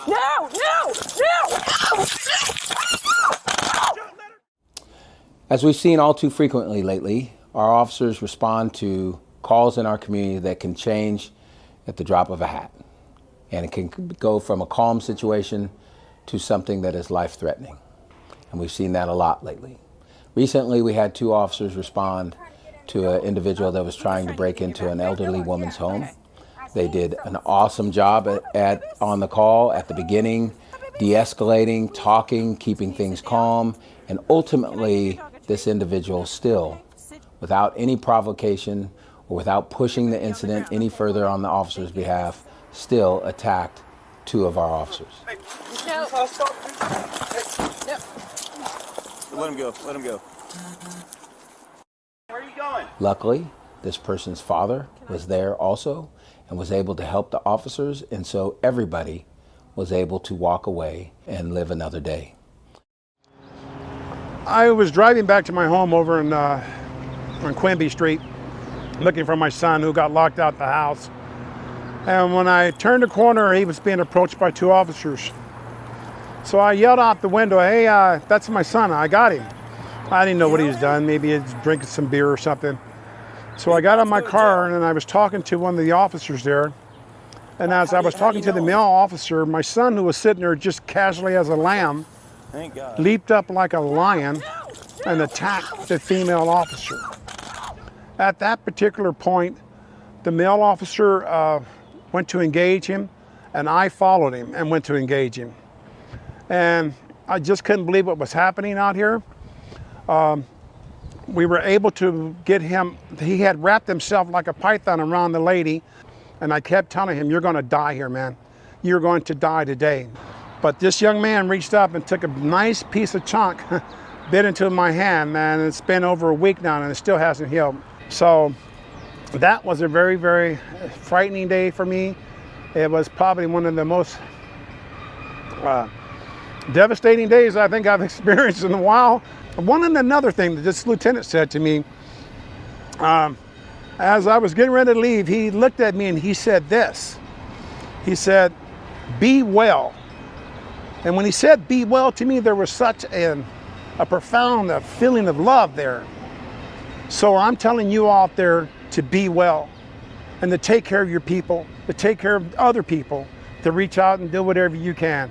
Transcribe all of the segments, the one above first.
No! No! No! As we've seen all too frequently lately, our officers respond to calls in our community that can change at the drop of a hat. And it can go from a calm situation to something that is life-threatening. And we've seen that a lot lately. Recently, we had 2 officers respond to an individual that was trying to break into an elderly woman's home. They did an awesome job on the call at the beginning, de-escalating, talking, keeping things calm, and ultimately, this individual still, without any provocation or without pushing the incident any further on the officer's behalf, still attacked 2 of our officers. No. No. Let him go. Let him go. Where are you going? Luckily, this person's father was there also and was able to help the officers, and so everybody was able to walk away and live another day. I was driving back to my home over on Quimby Street, looking for my son who got locked out the house. And when I turned the corner, he was being approached by 2 officers. So I yelled out the window, "Hey, that's my son, I got him." I didn't know what he was done, maybe he's drinking some beer or something. So I got out of my car and I was talking to one of the officers there. And as I was talking to the male officer, my son, who was sitting there just casually as a lamb, leaped up like a lion and attacked the female officer. At that particular point, the male officer went to engage him, and I followed him and went to engage him. And I just couldn't believe what was happening out here. We were able to get him, he had wrapped himself like a python around the lady, and I kept telling him, "You're gonna die here, man. You're going to die today." But this young man reached up and took a nice piece of chunk, bit into my hand, man. It's been over a week now and it still hasn't healed. So that was a very, very frightening day for me. It was probably one of the most devastating days I think I've experienced in a while. Another thing that this lieutenant said to me, as I was getting ready to leave, he looked at me and he said this. He said, "Be well." And when he said "be well" to me, there was such a profound feeling of love there. So I'm telling you out there to be well and to take care of your people, to take care of other people, to reach out and do whatever you can.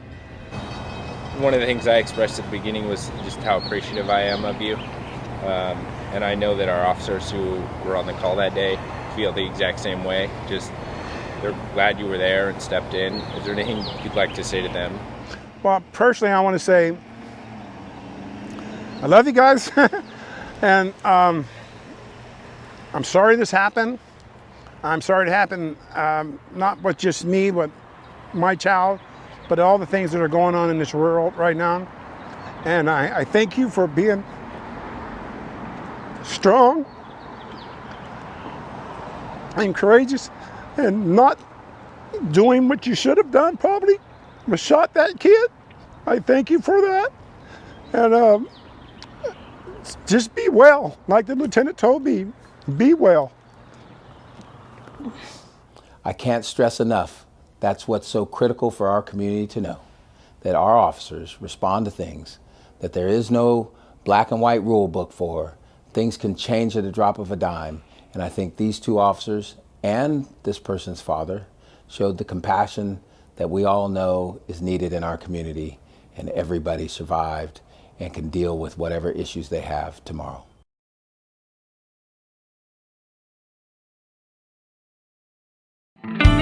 One of the things I expressed at the beginning was just how appreciative I am of you. And I know that our officers who were on the call that day feel the exact same way. Just, they're glad you were there and stepped in. Is there anything you'd like to say to them? Well, personally, I want to say, I love you guys. And I'm sorry this happened. I'm sorry it happened, not with just me, but my child, but all the things that are going on in this world right now. And I thank you for being strong and courageous and not doing what you should have done, probably, was shot that kid. I thank you for that. And just be well, like the lieutenant told me, be well. I can't stress enough, that's what's so critical for our community to know, that our officers respond to things that there is no black and white rule book for. Things can change at a drop of a dime. And I think these 2 officers and this person's father showed the compassion that we all know is needed in our community, and everybody survived and can deal with whatever issues they have tomorrow. No!